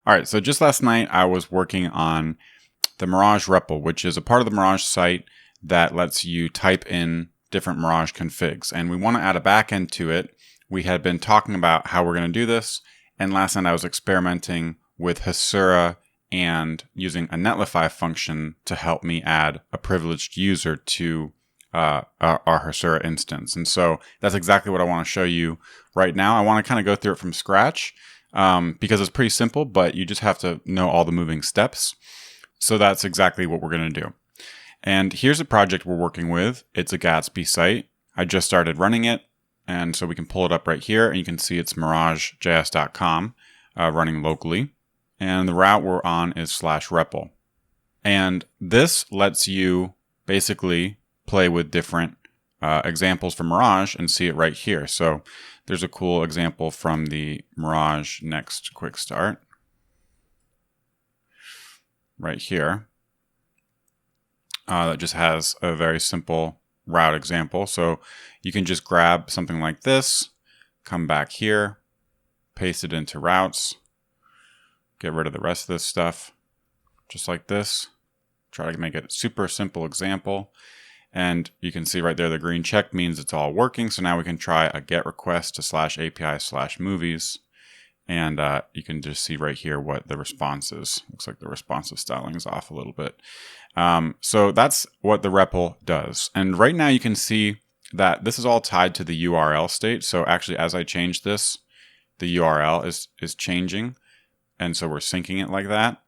All right, so just last night I was working on the Mirage REPL, which is a part of the Mirage site that lets you type in different Mirage configs. And we want to add a backend to it. We had been talking about how we're going to do this. And last night I was experimenting with Hasura and using a Netlify function to help me add a privileged user to our Hasura instance. And so that's exactly what I want to show you right now. I want to kind of go through it from scratch because it's pretty simple, but you just have to know all the moving steps. So that's exactly what we're going to do. And here's a project we're working with. It's a Gatsby site. I just started running it. And so we can pull it up right here and you can see it's miragejs.com running locally. And the route we're on is /REPL. And this lets you basically play with different examples from Mirage and see it right here. So there's a cool example from the Mirage Next Quick Start right here that just has a very simple route example. So you can just grab something like this, come back here, paste it into routes, get rid of the rest of this stuff, just like this. Try to make it a super simple example. And you can see right there the green check means it's all working. So now we can try a GET request to /API/movies. And you can just see right here what the response is. Looks like the responsive styling is off a little bit. So that's what the REPL does. And right now you can see that this is all tied to the URL state. So actually, as I change this, the URL is changing. And so we're syncing it like that.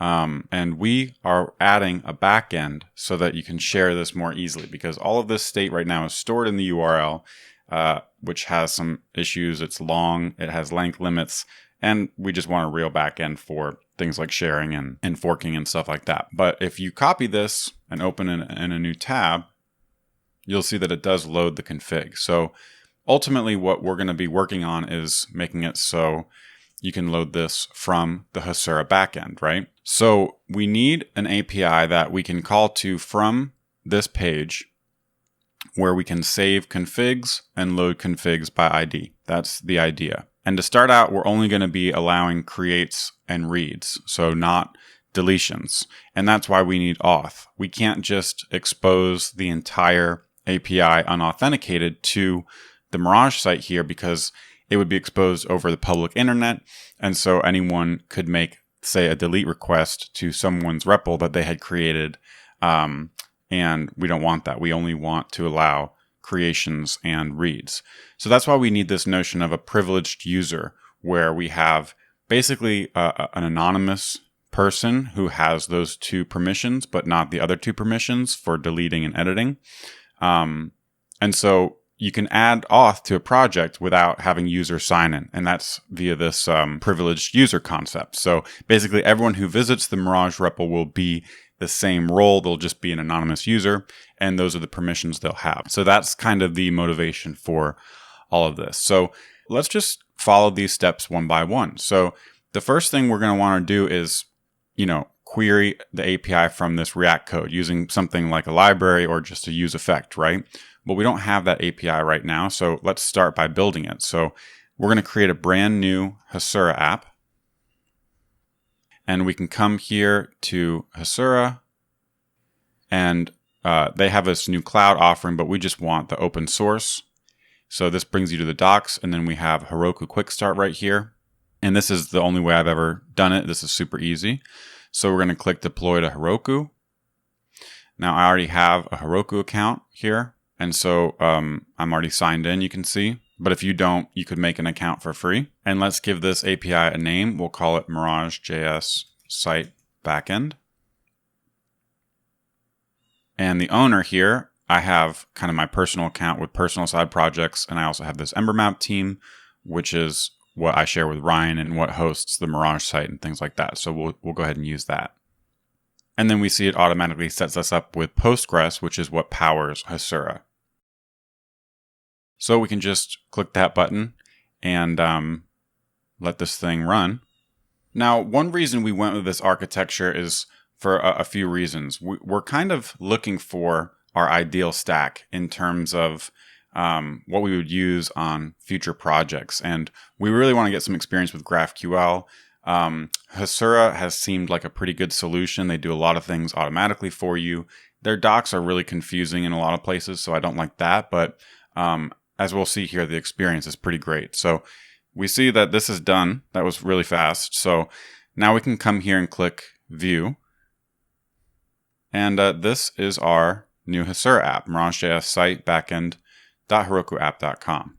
And we are adding a backend so that you can share this more easily because all of this state right now is stored in the URL, which has some issues. It's long, it has length limits, and we just want a real backend for things like sharing and forking and stuff like that. But if you copy this and open it in a new tab, you'll see that it does load the config. So ultimately what we're going to be working on is making it so you can load this from the Hasura backend, right? So we need an API that we can call to from this page where we can save configs and load configs by ID. That's the idea. And to start out, we're only going to be allowing creates and reads, so not deletions. And that's why we need auth. We can't just expose the entire API unauthenticated to the Mirage site here because it would be exposed over the public internet. And so anyone could make, say, a delete request to someone's REPL that they had created. And we don't want that. We only want to allow creations and reads. So that's why we need this notion of a privileged user where we have basically an anonymous person who has those two permissions, but not the other two permissions for deleting and editing. And so you can add auth to a project without having user sign in, and that's via this privileged user concept. So basically everyone who visits the Mirage REPL will be the same role. They'll just be an anonymous user, and those are the permissions they'll have. So that's kind of the motivation for all of this. So let's just follow these steps one by one. So the first thing we're going to want to do is, query the API from this React code using something like a library or just a use effect, right? But we don't have that API right now, so let's start by building it. So we're going to create a brand new Hasura app. And we can come here to Hasura, and they have this new cloud offering, but we just want the open source. So this brings you to the docs, and then we have Heroku Quick Start right here. And this is the only way I've ever done it. This is super easy. So we're going to click Deploy to Heroku. Now I already have a Heroku account here, and so I'm already signed in, you can see. But if you don't, you could make an account for free. And let's give this API a name. We'll call it Mirage.js Site Backend. And the owner here, I have kind of my personal account with personal side projects. And I also have this EmberMap team, which is what I share with Ryan and what hosts the Mirage site and things like that. So we'll go ahead and use that. And then we see it automatically sets us up with Postgres, which is what powers Hasura. So we can just click that button and let this thing run. Now, one reason we went with this architecture is for a few reasons. We're kind of looking for our ideal stack in terms of what we would use on future projects. And we really want to get some experience with GraphQL. Hasura has seemed like a pretty good solution. They do a lot of things automatically for you. Their docs are really confusing in a lot of places, so I don't like that. But as we'll see here, the experience is pretty great. So we see that this is done. That was really fast. So now we can come here and click View. And this is our new Hasura app, Mirage.js site backend.herokuapp.com.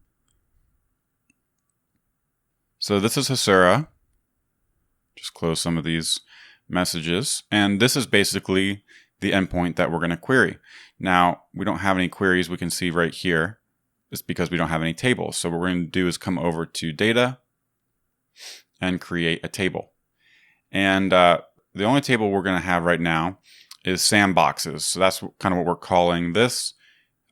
So this is Hasura. Just close some of these messages. And this is basically the endpoint that we're going to query. Now, we don't have any queries we can see right here. It's because we don't have any tables. So what we're going to do is come over to Data and create a table. And the only table we're going to have right now is sandboxes. So that's kind of what we're calling this.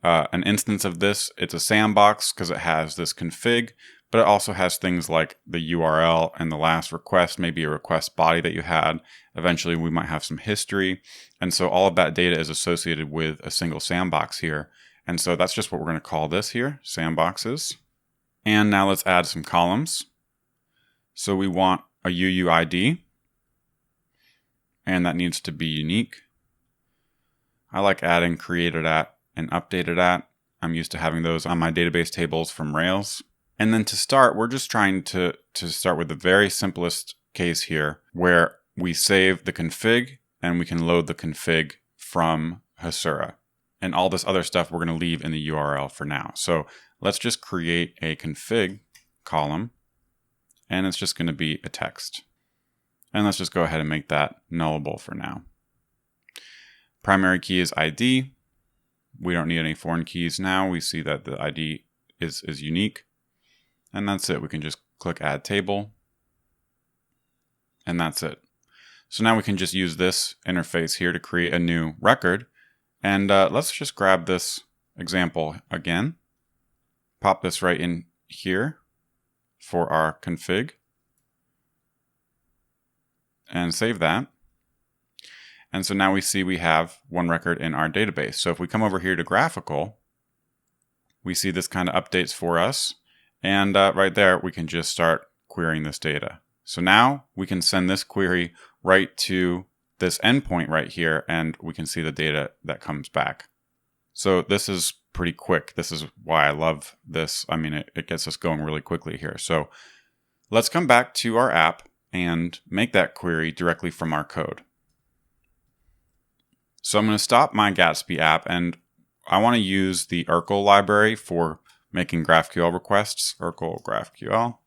An instance of this, it's a sandbox because it has this config, but it also has things like the URL and the last request, maybe a request body that you had. Eventually, we might have some history. And so all of that data is associated with a single sandbox here. And so that's just what we're going to call this here, sandboxes. And now let's add some columns. So we want a UUID, and that needs to be unique. I like adding created at and updated at. I'm used to having those on my database tables from Rails. And then to start, we're just trying to start with the very simplest case here where we save the config and we can load the config from Hasura. And all this other stuff we're going to leave in the URL for now. So let's just create a config column, and it's just going to be a text. And let's just go ahead and make that nullable for now. Primary key is ID. We don't need any foreign keys now. We see that the ID is unique. And that's it. We can just click Add Table. And that's it. So now we can just use this interface here to create a new record. And let's just grab this example again. Pop this right in here for our config. And save that. And so now we see we have one record in our database. So if we come over here to graphical, we see this kind of updates for us. And right there, we can just start querying this data. So now we can send this query right to this endpoint right here, and we can see the data that comes back. So this is pretty quick. This is why I love this. I mean, it gets us going really quickly here. So let's come back to our app and make that query directly from our code. So I'm going to stop my Gatsby app, and I want to use the Urkel library for making GraphQL requests, Urkel GraphQL.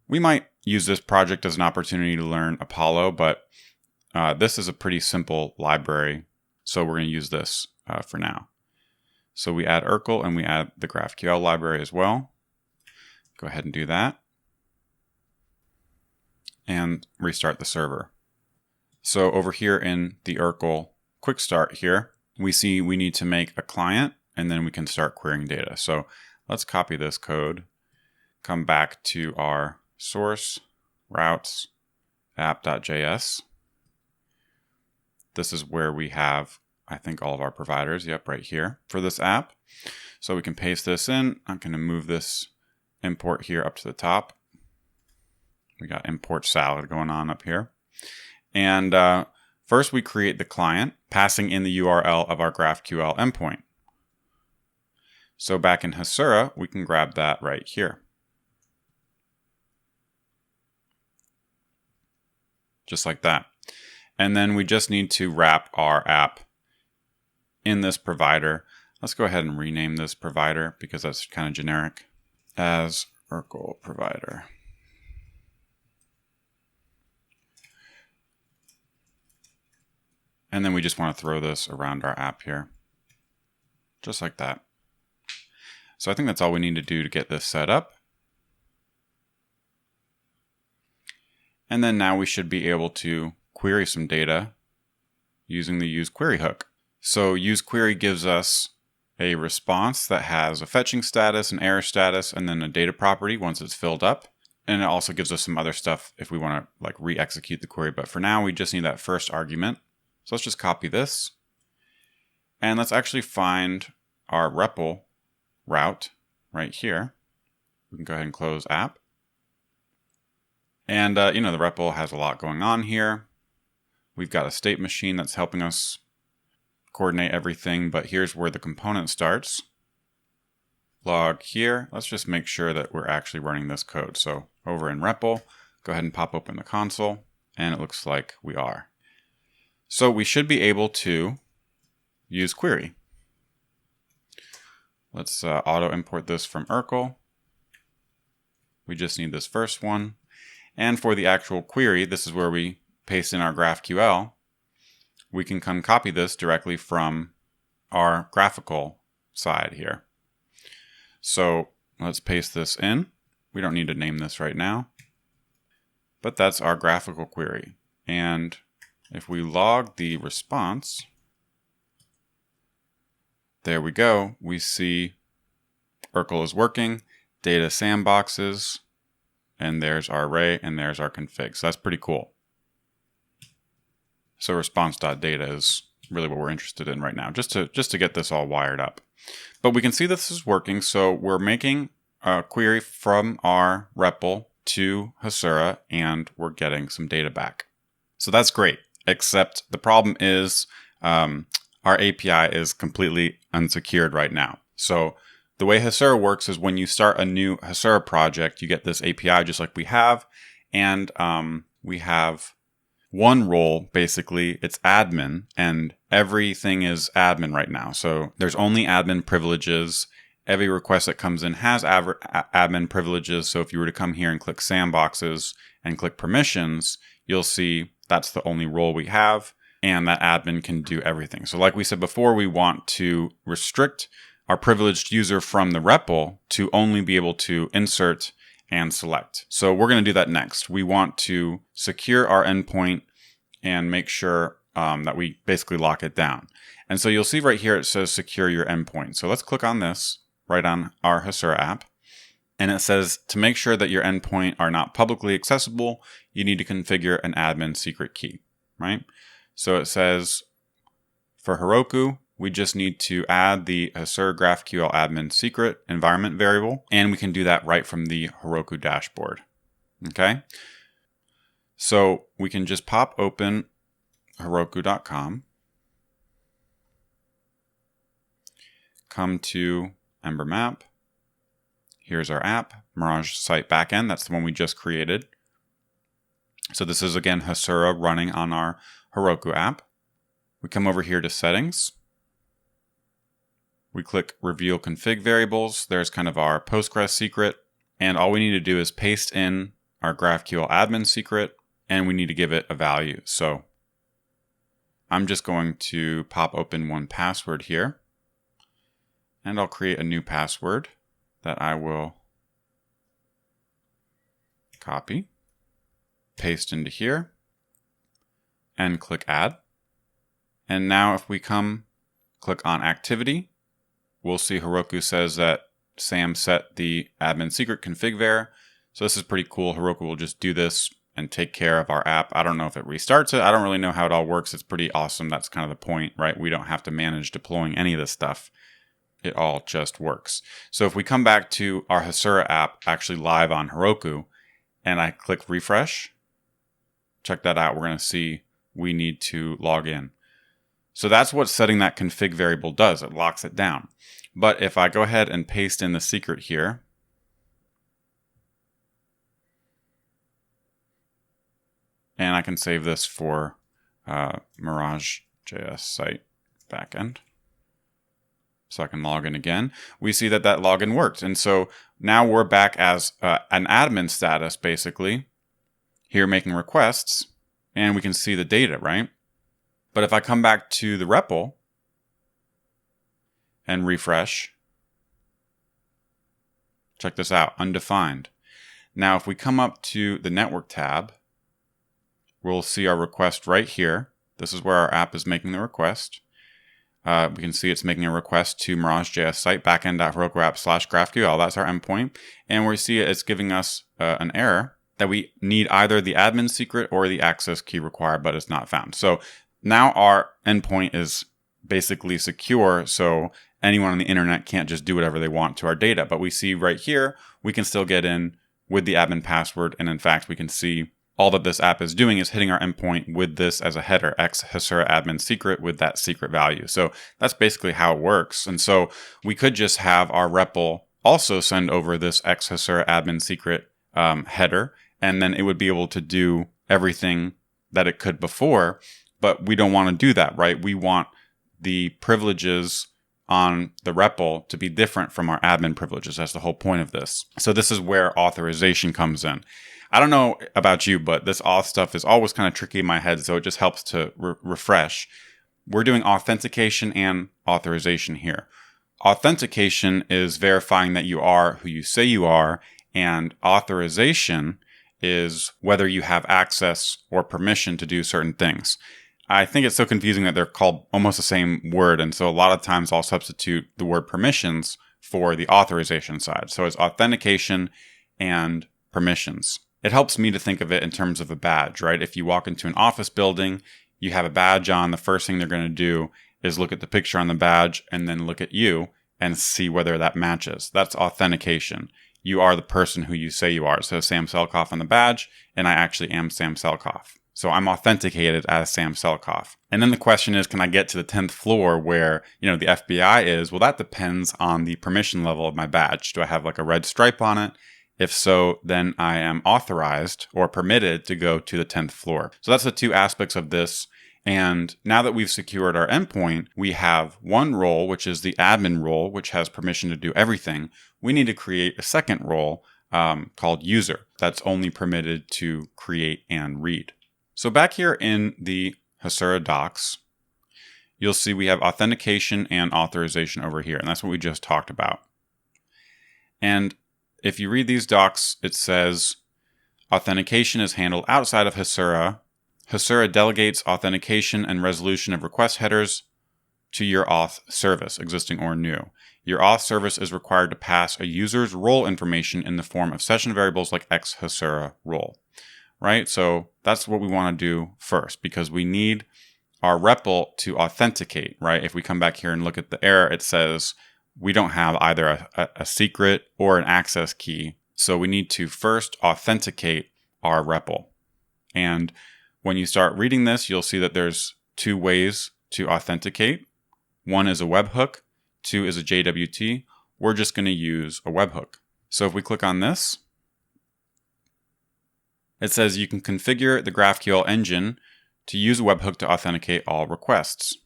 We might use this project as an opportunity to learn Apollo, but this is a pretty simple library, so we're going to use this for now. So we add Urkel and we add the GraphQL library as well. Go ahead and do that. And restart the server. So over here in the Urkel quick start here, we see we need to make a client, and then we can start querying data. So let's copy this code, come back to our source, routes, app.js. This is where we have, I think, all of our providers. Yep, right here for this app. So we can paste this in. I'm going to move this import here up to the top. We got import salad going on up here. And first we create the client, passing in the URL of our GraphQL endpoint. So back in Hasura, we can grab that right here. Just like that. And then we just need to wrap our app in this provider. Let's go ahead and rename this provider because that's kind of generic as Urkel provider. And then we just want to throw this around our app here. Just like that. So I think that's all we need to do to get this set up. And then now we should be able to query some data using the useQuery hook. So useQuery gives us a response that has a fetching status, an error status, and then a data property once it's filled up. And it also gives us some other stuff if we want to like re-execute the query. But for now, we just need that first argument. So let's just copy this. And let's actually find our REPL route right here. We can go ahead and close app. And, the REPL has a lot going on here. We've got a state machine that's helping us coordinate everything, but here's where the component starts. Log here. Let's just make sure that we're actually running this code. So over in REPL, go ahead and pop open the console, and it looks like we are. So we should be able to use query. Let's auto import this from Urkel. We just need this first one. And for the actual query, this is where we paste in our GraphQL. We can come copy this directly from our graphical side here. So let's paste this in. We don't need to name this right now, but that's our graphical query. And if we log the response, there we go. We see Urkel is working, data sandboxes, and there's our array, and there's our config. So that's pretty cool. So response.data is really what we're interested in right now, just to get this all wired up. But we can see this is working, so we're making a query from our REPL to Hasura, and we're getting some data back. So that's great, except the problem is our API is completely unsecured right now. So the way Hasura works is when you start a new Hasura project, you get this API just like we have, and we have one role, basically, it's admin, and everything is admin right now. So there's only admin privileges. Every request that comes in has admin privileges. So if you were to come here and click sandboxes and click permissions, you'll see that's the only role we have, and that admin can do everything. So like we said before, we want to restrict our privileged user from the REPL to only be able to insert and select. So we're going to do that next. We want to secure our endpoint and make sure that we basically lock it down. And so you'll see right here it says secure your endpoint. So let's click on this right on our Hasura app. And it says to make sure that your endpoint are not publicly accessible, you need to configure an admin secret key, right? So it says for Heroku, we just need to add the Hasura GraphQL admin secret environment variable, and we can do that right from the Heroku dashboard. Okay? So we can just pop open Heroku.com, come to Ember Map. Here's our app, Mirage Site Backend. That's the one we just created. So this is, again, Hasura running on our Heroku app. We come over here to Settings. We click Reveal Config Variables. There's kind of our Postgres secret. And all we need to do is paste in our GraphQL admin secret, and we need to give it a value. So I'm just going to pop open one password here. And I'll create a new password that I will copy, paste into here, and click Add. And now if we click on Activity, we'll see Heroku says that Sam set the admin secret config var. So this is pretty cool. Heroku will just do this and take care of our app. I don't know if it restarts it. I don't really know how it all works. It's pretty awesome. That's kind of the point, right? We don't have to manage deploying any of this stuff. It all just works. So if we come back to our Hasura app actually live on Heroku, and I click refresh, check that out. We're going to see we need to log in. So that's what setting that config variable does. It locks it down. But if I go ahead and paste in the secret here, and I can save this for Mirage.js site backend, so I can log in again, we see that that login worked. And so now we're back as an admin status, basically, here making requests, and we can see the data, right? But if I come back to the REPL and refresh, check this out, undefined. Now, if we come up to the network tab, we'll see our request right here. This is where our app is making the request. We can see it's making a request to Mirage.js site backend.herokuapp/GraphQL. That's our endpoint. And we see it's giving us an error that we need either the admin secret or the access key required, but it's not found. So now our endpoint is basically secure, so anyone on the internet can't just do whatever they want to our data. But we see right here, we can still get in with the admin password. And in fact, we can see all that this app is doing is hitting our endpoint with this as a header, x Hasura admin secret with that secret value. So that's basically how it works. And so we could just have our REPL also send over this x Hasura admin secret header, and then it would be able to do everything that it could before. But we don't want to do that, right? We want the privileges on the REPL to be different from our admin privileges. That's the whole point of this. So this is where authorization comes in. I don't know about you, but this auth stuff is always kind of tricky in my head, so it just helps to refresh. We're doing authentication and authorization here. Authentication is verifying that you are who you say you are, and authorization is whether you have access or permission to do certain things. I think it's so confusing that they're called almost the same word, and so a lot of times I'll substitute the word permissions for the authorization side. So it's authentication and permissions. It helps me to think of it in terms of a badge, right? If you walk into an office building, you have a badge on, the first thing they're going to do is look at the picture on the badge and then look at you and see whether that matches. That's authentication. You are the person who you say you are. So Sam Selkoff on the badge, and I actually am Sam Selkoff. So I'm authenticated as Sam Selkoff. And then the question is, can I get to the 10th floor where, the FBI is? Well, that depends on the permission level of my badge. Do I have like a red stripe on it? If so, then I am authorized or permitted to go to the 10th floor. So that's the two aspects of this. And now that we've secured our endpoint, we have one role, which is the admin role, which has permission to do everything. We need to create a second role called user that's only permitted to create and read. So back here in the Hasura docs, you'll see we have authentication and authorization over here. And that's what we just talked about. And if you read these docs, it says authentication is handled outside of Hasura. Hasura delegates authentication and resolution of request headers to your auth service, existing or new. Your auth service is required to pass a user's role information in the form of session variables like x Hasura role, right? So that's what we want to do first, because we need our REPL to authenticate, right? If we come back here and look at the error, it says we don't have either a secret or an access key. So we need to first authenticate our REPL. And when you start reading this, you'll see that there's two ways to authenticate. One is a webhook, two is a JWT. We're just going to use a webhook. So if we click on this, it says you can configure the GraphQL engine to use a webhook to authenticate all requests.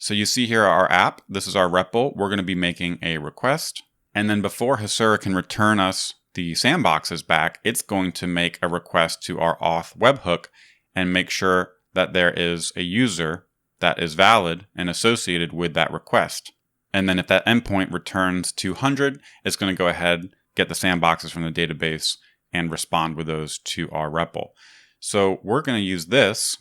So you see here our app. This is our REPL. We're going to be making a request. And then before Hasura can return us the sandboxes back, it's going to make a request to our auth webhook and make sure that there is a user that is valid and associated with that request. And then if that endpoint returns 200, it's going to go ahead, get the sandboxes from the database, and respond with those to our REPL. So we're going to use this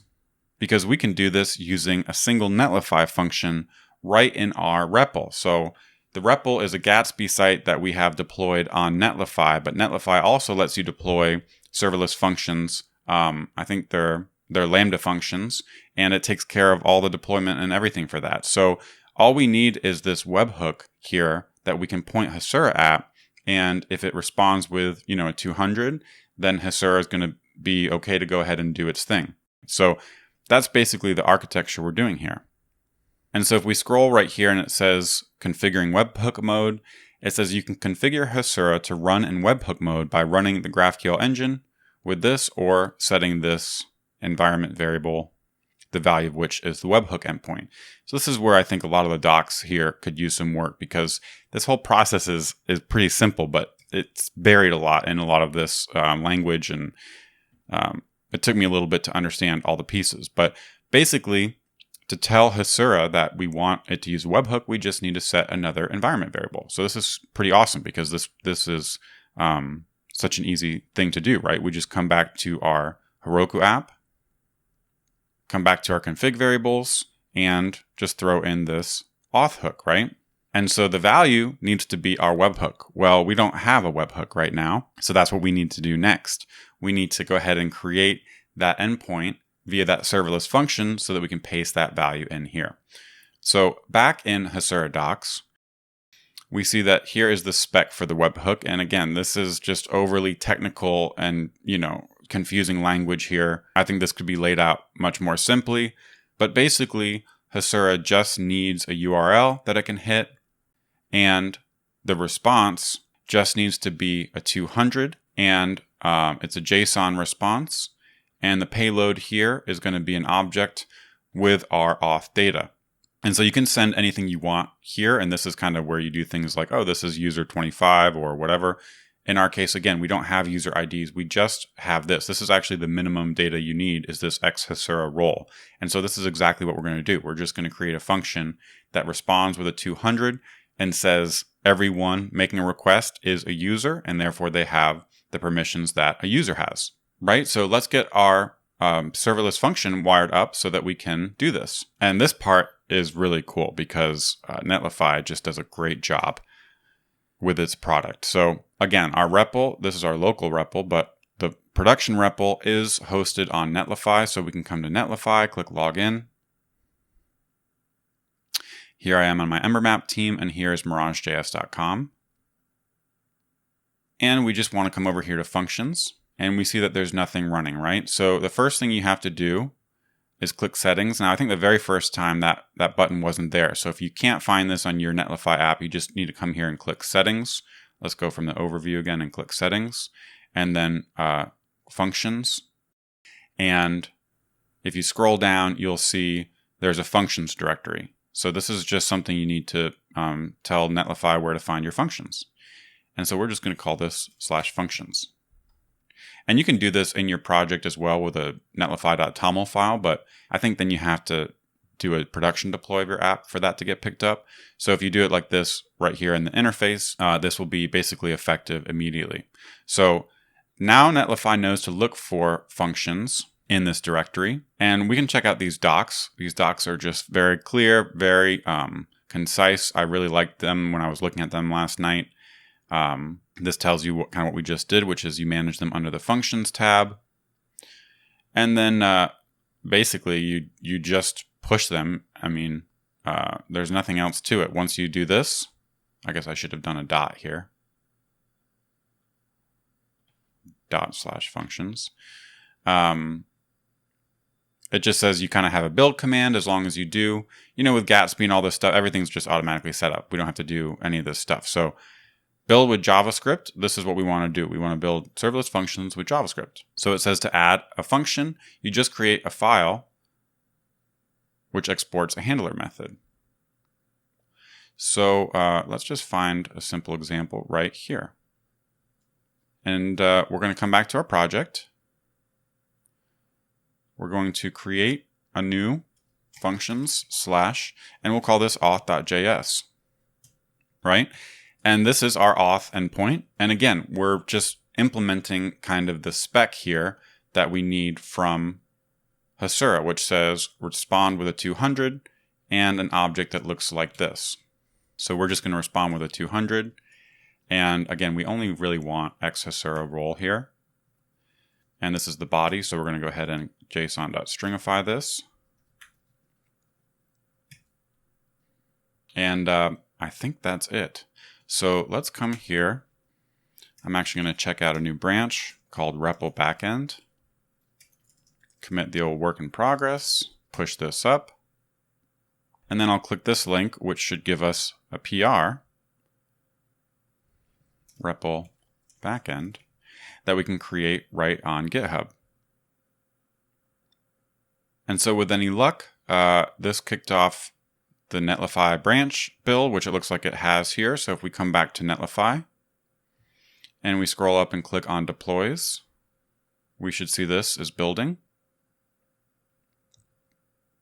because we can do this using a single Netlify function right in our REPL. So the REPL is a Gatsby site that we have deployed on Netlify, but Netlify also lets you deploy serverless functions. I think they're Lambda functions, and it takes care of all the deployment and everything for that. So all we need is this webhook here that we can point Hasura at, and if it responds with a 200, then Hasura is going to be okay to go ahead and do its thing. So that's basically the architecture we're doing here. And so if we scroll right here and it says configuring webhook mode, it says you can configure Hasura to run in webhook mode by running the GraphQL engine with this or setting this environment variable, the value of which is the webhook endpoint. So this is where I think a lot of the docs here could use some work, because this whole process is pretty simple, but it's buried a lot in a lot of this language, and it took me a little bit to understand all the pieces. But basically, to tell Hasura that we want it to use a webhook, we just need to set another environment variable. So this is pretty awesome, because this is such an easy thing to do, right? We just come back to our Heroku app, come back to our config variables, and just throw in this auth hook, right? And so the value needs to be our webhook. Well, we don't have a webhook right now, so that's what we need to do next. We need to go ahead and create that endpoint via that serverless function so that we can paste that value in here. So back in Hasura docs, we see that here is the spec for the webhook. And again, this is just overly technical and, confusing language here. I think this could be laid out much more simply, but basically Hasura just needs a URL that it can hit, and the response just needs to be a 200, and it's a JSON response, and the payload here is going to be an object with our auth data. And so you can send anything you want here, and this is kind of where you do things like, oh, this is user 25 or whatever. In our case, again, we don't have user IDs. We just have this. This is actually the minimum data you need, is this X Hasura role. And so this is exactly what we're going to do. We're just going to create a function that responds with a 200 and says everyone making a request is a user, and therefore they have the permissions that a user has, right? So let's get our serverless function wired up so that we can do this. And this part is really cool because Netlify just does a great job with its product. So again, our REPL, this is our local REPL, but the production REPL is hosted on Netlify. So we can come to Netlify, click login. Here I am on my EmberMap team, and here is miragejs.com. And we just want to come over here to functions, and we see that there's nothing running, right? So the first thing you have to do is click settings. Now, I think the very first time that button wasn't there. So if you can't find this on your Netlify app, you just need to come here and click settings. Let's go from the overview again and click settings, and then functions. And if you scroll down, you'll see there's a functions directory. So this is just something you need to tell Netlify where to find your functions. And so we're just going to call this /functions. And you can do this in your project as well with a netlify.toml file, but I think then you have to do a production deploy of your app for that to get picked up. So if you do it like this right here in the interface, this will be basically effective immediately. So now Netlify knows to look for functions in this directory, and we can check out these docs. These docs are just very clear, very concise. I really liked them when I was looking at them last night. This tells you what we just did, which is you manage them under the functions tab. And then basically you just push them. I mean, there's nothing else to it. Once you do this, I guess I should have done a dot here. ./functions. It just says you kind of have a build command. As long as you do, with Gatsby and all this stuff, everything's just automatically set up. We don't have to do any of this stuff. So build with JavaScript. This is what we want to do. We want to build serverless functions with JavaScript. So it says to add a function, you just create a file which exports a handler method. So let's just find a simple example right here. And we're going to come back to our project. We're going to create a new functions / and we'll call this auth.js, right? And this is our auth endpoint. And again, we're just implementing kind of the spec here that we need from Hasura, which says respond with a 200 and an object that looks like this. So we're just going to respond with a 200. And again, we only really want X Hasura role here. And this is the body, so we're going to go ahead and json.stringify this. And I think that's it. So let's come here. I'm actually going to check out a new branch called REPL backend. Commit the old work in progress, push this up. And then I'll click this link, which should give us a PR, REPL backend, that we can create right on GitHub. And so with any luck, this kicked off the Netlify branch build, which it looks like it has here. So if we come back to Netlify and we scroll up and click on deploys, we should see this is building.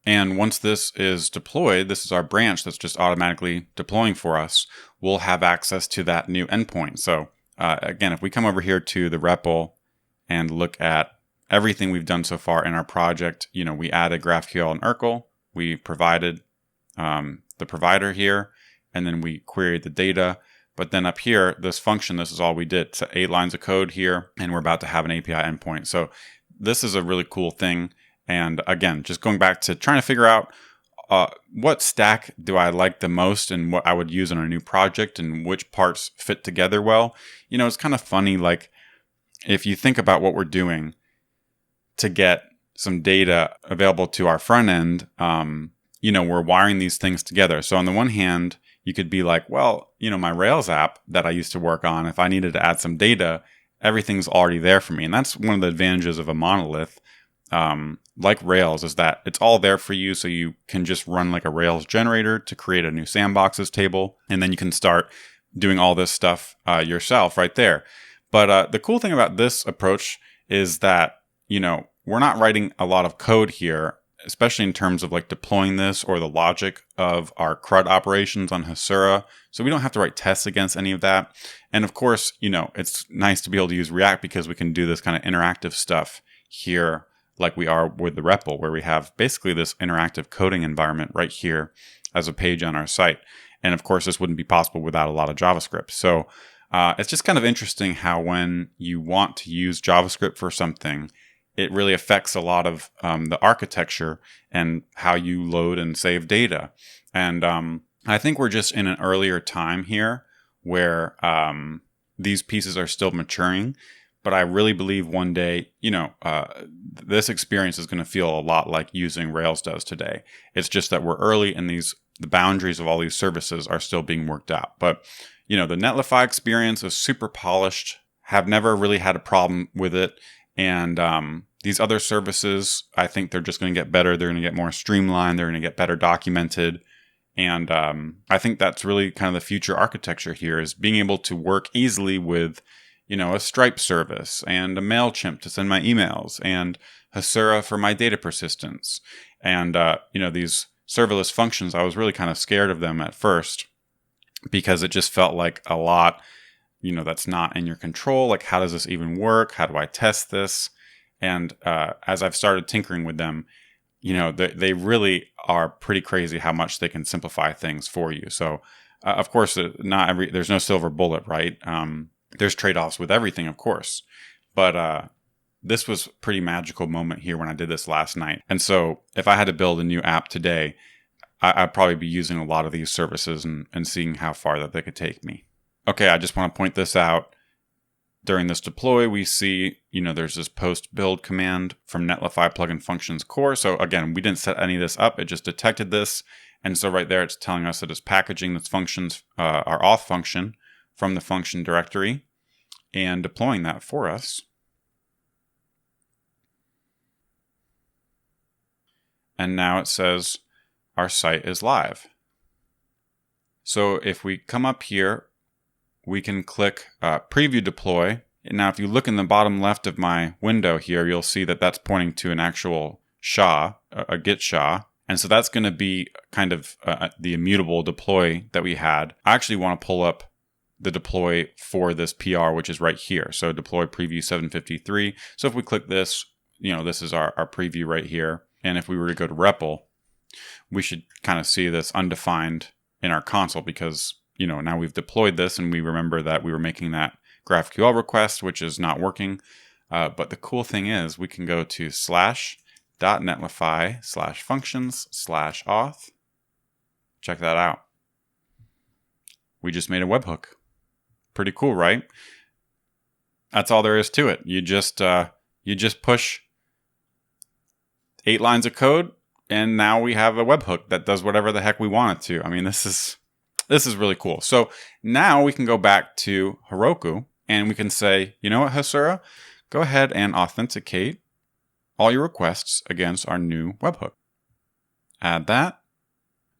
And once this is deployed, this is our branch that's just automatically deploying for us. We'll have access to that new endpoint. So again, if we come over here to the REPL and look at everything we've done so far in our project, we added GraphQL and Urkel. We provided the provider here, and then we queried the data. But then up here, this function, this is all we did. So 8 lines of code here, and we're about to have an API endpoint. So this is a really cool thing. And again, just going back to trying to figure out what stack do I like the most and what I would use in a new project and which parts fit together well. It's kind of funny, like if you think about what we're doing to get some data available to our front end, we're wiring these things together. So on the one hand, you could be like, well, my Rails app that I used to work on, if I needed to add some data, everything's already there for me. And that's one of the advantages of a monolith, like Rails, is that it's all there for you. So you can just run like a Rails generator to create a new sandboxes table. And then you can start doing all this stuff yourself right there. But the cool thing about this approach is that, we're not writing a lot of code here, especially in terms of like deploying this or the logic of our CRUD operations on Hasura. So we don't have to write tests against any of that. And of course, it's nice to be able to use React because we can do this kind of interactive stuff here like we are with the REPL, where we have basically this interactive coding environment right here as a page on our site. And of course, this wouldn't be possible without a lot of JavaScript. So it's just kind of interesting how when you want to use JavaScript for something, it really affects a lot of the architecture and how you load and save data. And I think we're just in an earlier time here where these pieces are still maturing. But I really believe one day, this experience is going to feel a lot like using Rails does today. It's just that we're early and the boundaries of all these services are still being worked out. But, the Netlify experience is super polished, have never really had a problem with it. And these other services, I think they're just going to get better. They're going to get more streamlined. They're going to get better documented. And I think that's really kind of the future architecture here, is being able to work easily with, a Stripe service and a MailChimp to send my emails and Hasura for my data persistence. And, these serverless functions, I was really kind of scared of them at first because it just felt like a lot that's not in your control. Like, how does this even work? How do I test this? And as I've started tinkering with them, they really are pretty crazy how much they can simplify things for you. So, of course, there's no silver bullet, right? There's trade-offs with everything, of course. But this was a pretty magical moment here when I did this last night. And so if I had to build a new app today, I'd probably be using a lot of these services and seeing how far that they could take me. Okay, I just want to point this out. During this deploy, we see, there's this post build command from Netlify plugin functions core. So again, we didn't set any of this up. It just detected this. And so right there, it's telling us that it's packaging this functions, our auth function from the function directory and deploying that for us. And now it says our site is live. So if we come up here, we can click Preview Deploy. And now if you look in the bottom left of my window here, you'll see that that's pointing to an actual SHA, a Git SHA. And so that's going to be kind of the immutable deploy that we had. I actually want to pull up the deploy for this PR, which is right here. So deploy preview 753. So if we click this, this is our preview right here. And if we were to go to REPL, we should kind of see this undefined in our console because now we've deployed this and we remember that we were making that GraphQL request, which is not working. But the cool thing is we can go to /netlify/functions/auth. Check that out. We just made a webhook. Pretty cool, right? That's all there is to it. You just push 8 lines of code and now we have a webhook that does whatever the heck we want it to. I mean, this is really cool. So now we can go back to Heroku and we can say, you know what, Hasura? Go ahead and authenticate all your requests against our new webhook. Add that.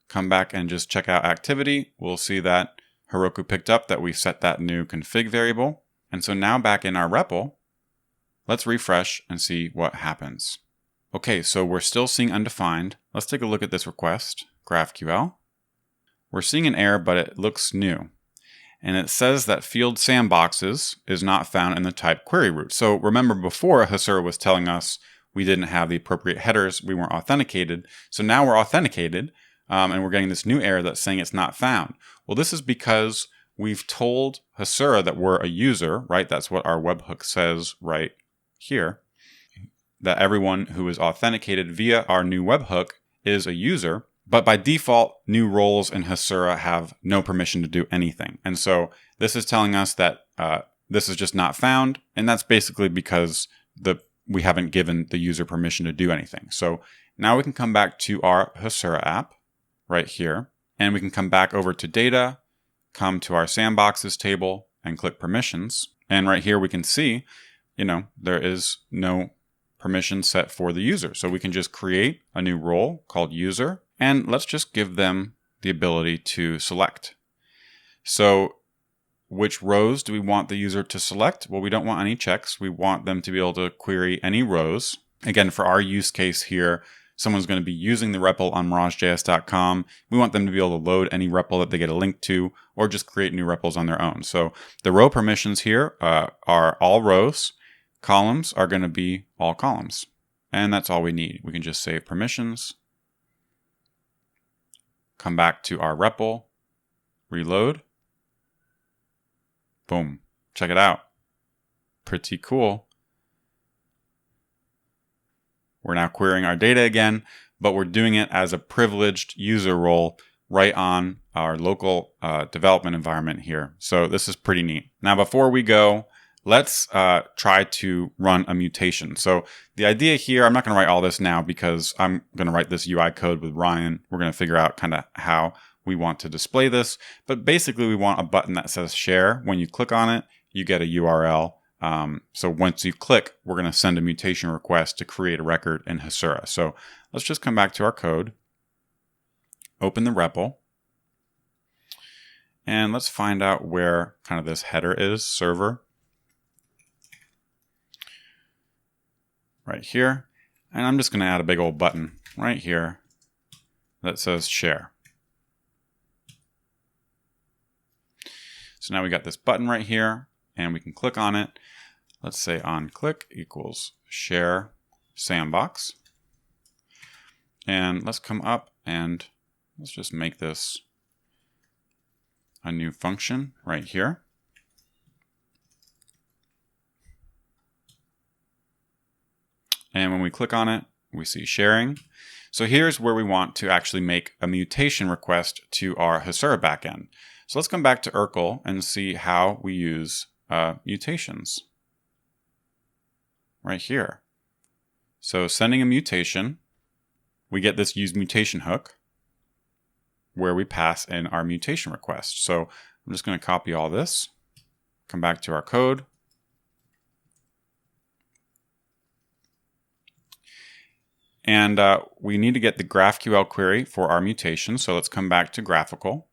Come back and just check out activity. We'll see that Heroku picked up that we set that new config variable. And so now back in our REPL, let's refresh and see what happens. Okay, so we're still seeing undefined. Let's take a look at this request, GraphQL. We're seeing an error, but it looks new. And it says that field sandboxes is not found in the type query root. So remember before Hasura was telling us we didn't have the appropriate headers, we weren't authenticated. So now we're authenticated, and we're getting this new error that's saying it's not found. Well, this is because we've told Hasura that we're a user, right? That's what our webhook says right here. That everyone who is authenticated via our new webhook is a user. But by default, new roles in Hasura have no permission to do anything. And so this is telling us that this is just not found. And that's basically because we haven't given the user permission to do anything. So now we can come back to our Hasura app right here. And we can come back over to data, come to our sandboxes table and click permissions. And right here we can see, there is no permission set for the user. So we can just create a new role called user. And let's just give them the ability to select. So which rows do we want the user to select? Well, we don't want any checks. We want them to be able to query any rows. Again, for our use case here, someone's going to be using the REPL on miragejs.com. We want them to be able to load any REPL that they get a link to, or just create new REPLs on their own. So the row permissions here are all rows. Columns are going to be all columns. And that's all we need. We can just save permissions. Come back to our REPL, reload. Boom. Check it out. Pretty cool. We're now querying our data again, but we're doing it as a privileged user role right on our local development environment here. So this is pretty neat. Now, before we go, let's try to run a mutation. So the idea here, I'm not going to write all this now because I'm going to write this UI code with Ryan. We're going to figure out kind of how we want to display this. But basically, we want a button that says share. When you click on it, you get a URL. So once you click, we're going to send a mutation request to create a record in Hasura. So let's just come back to our code, open the REPL, and let's find out where kind of this header is, server. Right here. And I'm just going to add a big old button right here that says share. So now we got this button right here and we can click on it. Let's say on click equals share sandbox. And let's come up and let's just make this a new function right here. And when we click on it, we see sharing. So here's where we want to actually make a mutation request to our Hasura backend. So let's come back to Urkel and see how we use mutations right here. So sending a mutation, we get this use mutation hook where we pass in our mutation request. So I'm just going to copy all this, come back to our code. And we need to get the GraphQL query for our mutation. So let's come back to graphical.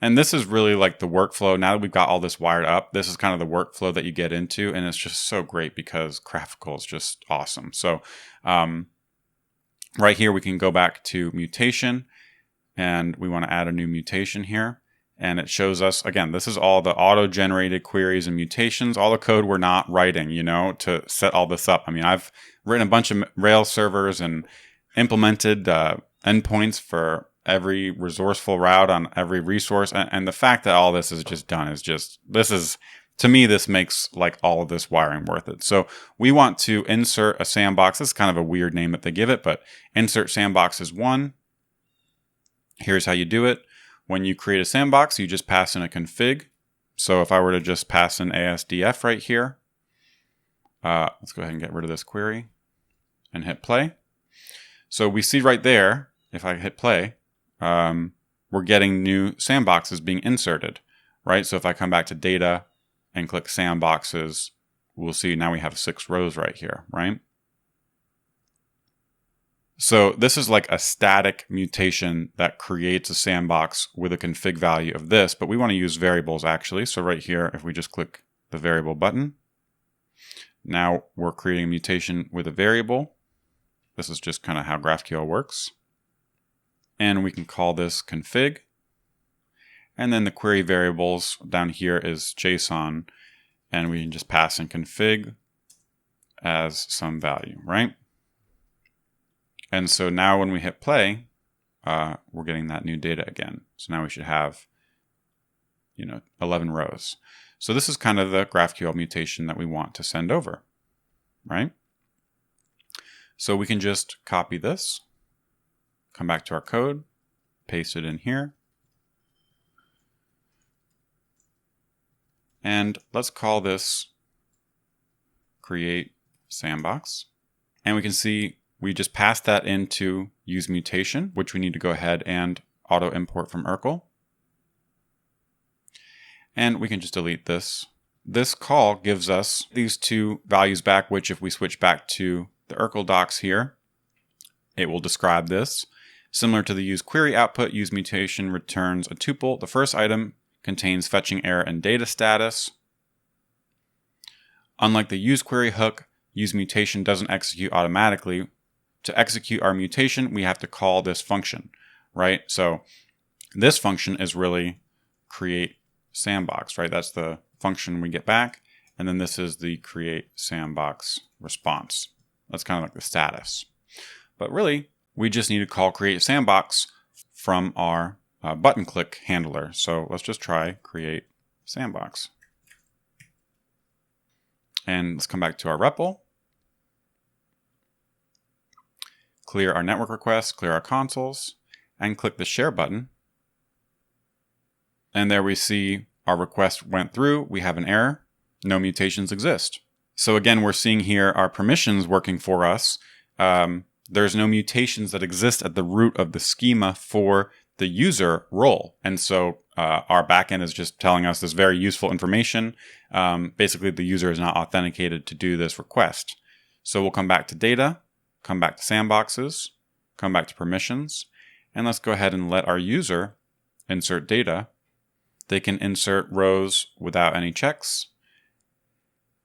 And this is really like the workflow. Now that we've got all this wired up, this is kind of the workflow that you get into. And it's just so great because graphical is just awesome. So right here, we can go back to mutation. And we want to add a new mutation here. And it shows us, again, this is all the auto-generated queries and mutations, all the code we're not writing, to set all this up. I mean, I've written a bunch of Rails servers and implemented endpoints for every resourceful route on every resource. And the fact that all this is just done is just, to me, this makes like all of this wiring worth it. So we want to insert a sandbox. This is kind of a weird name that they give it, but insert sandbox is 1. Here's how you do it. When you create a sandbox, you just pass in a config. So if I were to just pass in ASDF right here, let's go ahead and get rid of this query and hit play. So we see right there, if I hit play, we're getting new sandboxes being inserted, right? So if I come back to data and click sandboxes, we'll see now we have 6 rows right here, right? So this is like a static mutation that creates a sandbox with a config value of this, but we want to use variables actually. So right here, if we just click the variable button, now we're creating a mutation with a variable. This is just kind of how GraphQL works. And we can call this config. And then the query variables down here is JSON, and we can just pass in config as some value, right? And so now when we hit play, we're getting that new data again. So now we should have, 11 rows. So this is kind of the GraphQL mutation that we want to send over, right? So we can just copy this, come back to our code, paste it in here. And let's call this create sandbox. And we can see we just passed that into use mutation, which we need to go ahead and auto import from Urkel. And we can just delete this. This call gives us these two values back, which if we switch back to the Urkel docs here, it will describe this. Similar to the use query output, use mutation returns a tuple. The first item contains fetching error and data status. Unlike the use query hook, use mutation doesn't execute automatically. To execute our mutation, we have to call this function, right? So this function is really create sandbox, right? That's the function we get back. And then this is the create sandbox response. That's kind of like the status. But really, we just need to call create sandbox from our button click handler. So let's just try create sandbox. And let's come back to our REPL. Clear our network requests, clear our consoles, and click the share button. And there we see our request went through. We have an error. No mutations exist. So again, we're seeing here our permissions working for us. There's no mutations that exist at the root of the schema for the user role. And so our backend is just telling us this very useful information. Basically, the user is not authenticated to do this request. So we'll come back to data, come back to sandboxes, come back to permissions, and let's go ahead and let our user insert data. They can insert rows without any checks.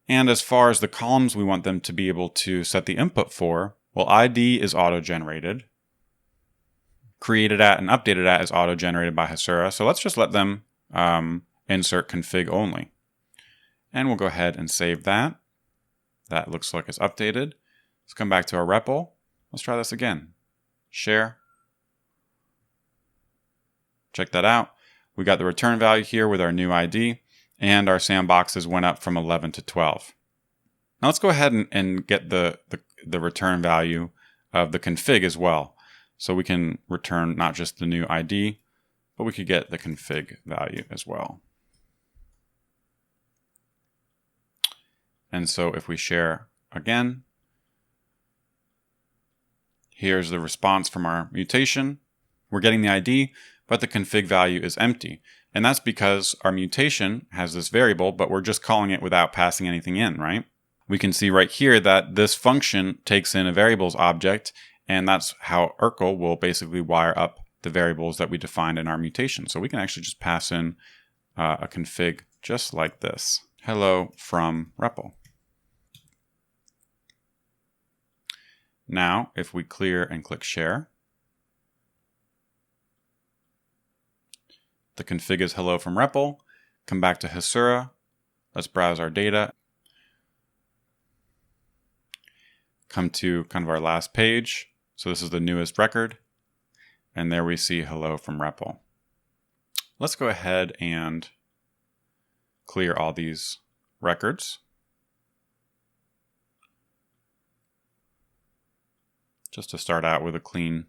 And as far as the columns we want them to be able to set the input for, well, ID is auto-generated. Created at and updated at is auto-generated by Hasura. So let's just let them insert config only. And we'll go ahead and save that. That looks like it's updated. Let's come back to our REPL. Let's try this again. Share. Check that out. We got the return value here with our new ID, and our sandboxes went up from 11 to 12. Now let's go ahead and get the return value of the config as well. So we can return not just the new ID, but we could get the config value as well. And so if we share again, here's the response from our mutation. We're getting the ID, but the config value is empty. And that's because our mutation has this variable, but we're just calling it without passing anything in, right? We can see right here that this function takes in a variables object, and that's how Urkel will basically wire up the variables that we defined in our mutation. So we can actually just pass in a config just like this. Hello from REPL. Now, if we clear and click share, the config is hello from REPL. Come back to Hasura. Let's browse our data. Come to kind of our last page. So this is the newest record. And there we see hello from REPL. Let's go ahead and clear all these records. Just to start out with a clean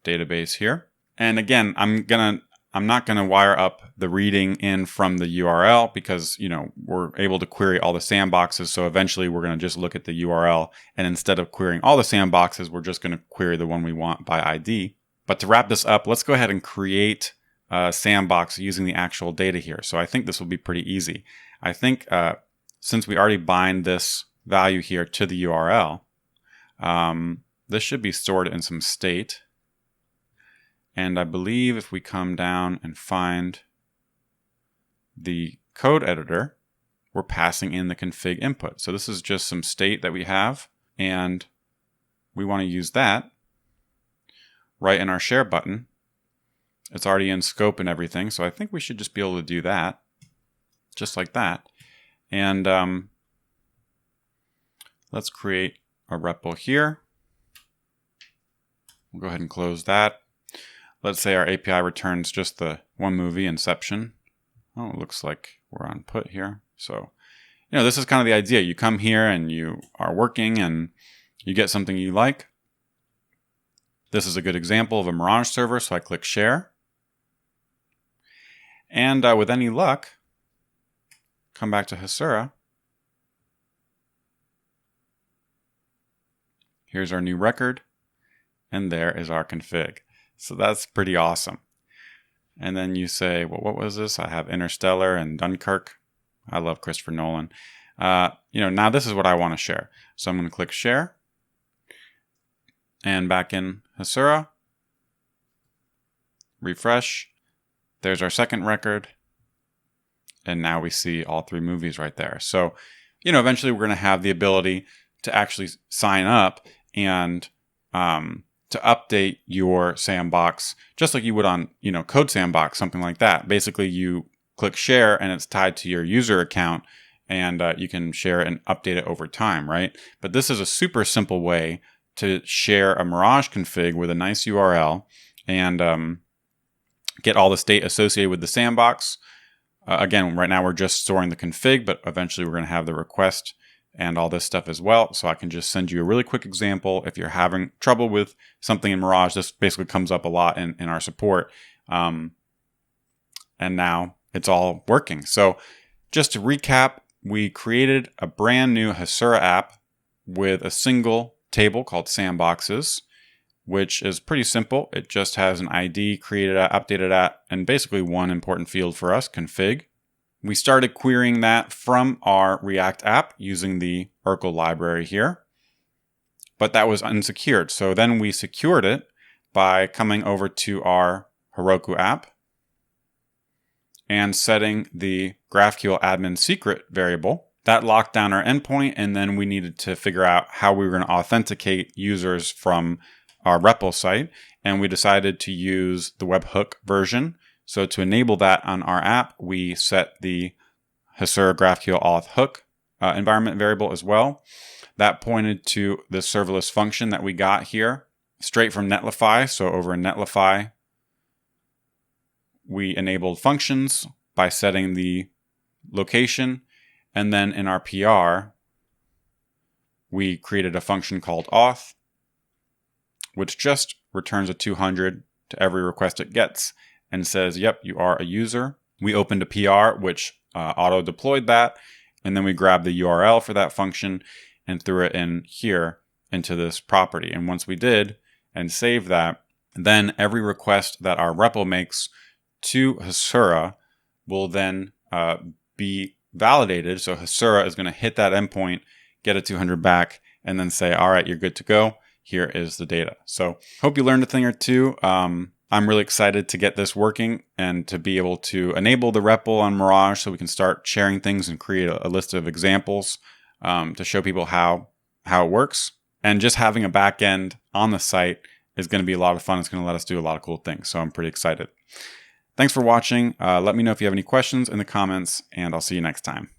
database here. And again, I'm not gonna wire up the reading in from the URL because, we're able to query all the sandboxes. So eventually we're gonna just look at the URL, and instead of querying all the sandboxes, we're just gonna query the one we want by ID. But to wrap this up, let's go ahead and create a sandbox using the actual data here. So I think this will be pretty easy. I think since we already bind this value here to the URL, this should be stored in some state. And I believe if we come down and find the code editor, we're passing in the config input. So this is just some state that we have, and we want to use that right in our share button. It's already in scope and everything, so I think we should just be able to do that, just like that. And let's create a REPL here. We'll go ahead and close that. Let's say our API returns just the one movie, Inception. Oh, it looks like we're on put here. So, this is kind of the idea. You come here and you are working and you get something you like. This is a good example of a Mirage server, so I click share. And with any luck, come back to Hasura. Here's our new record, and there is our config. So that's pretty awesome. And then you say, well, what was this? I have Interstellar and Dunkirk. I love Christopher Nolan. Now this is what I want to share. So I'm going to click share. And back in Hasura, refresh. There's our second record. And now we see all 3 movies right there. So, eventually we're going to have the ability to actually sign up and to update your sandbox, just like you would on, Code Sandbox, something like that. Basically, you click share and it's tied to your user account, and you can share it and update it over time, right? But this is a super simple way to share a Mirage config with a nice URL and get all the state associated with the sandbox. Again, right now we're just storing the config, but eventually we're going to have the request and all this stuff as well. So I can just send you a really quick example. If you're having trouble with something in Mirage, this basically comes up a lot in our support. And now it's all working. So just to recap, we created a brand new Hasura app with a single table called Sandboxes, which is pretty simple. It just has an ID, created at, updated at, and basically one important field for us, config. We started querying that from our React app using the Urkel library here, but that was unsecured. So then we secured it by coming over to our Heroku app and setting the GraphQL admin secret variable. That locked down our endpoint, and then we needed to figure out how we were going to authenticate users from our REPL site, and we decided to use the Webhook version. So to enable that on our app, we set the Hasura GraphQL auth hook environment variable as well. That pointed to the serverless function that we got here straight from Netlify. So over in Netlify, we enabled functions by setting the location. And then in our PR, we created a function called auth, which just returns a 200 to every request it gets and says, yep, you are a user. We opened a PR, which auto-deployed that. And then we grabbed the URL for that function and threw it in here into this property. And once we did and saved that, then every request that our REPL makes to Hasura will then be validated. So Hasura is going to hit that endpoint, get a 200 back, and then say, all right, you're good to go. Here is the data. So hope you learned a thing or two. I'm really excited to get this working and to be able to enable the REPL on Mirage so we can start sharing things and create a list of examples to show people how it works. And just having a back end on the site is going to be a lot of fun. It's going to let us do a lot of cool things. So I'm pretty excited. Thanks for watching. Let me know if you have any questions in the comments, and I'll see you next time.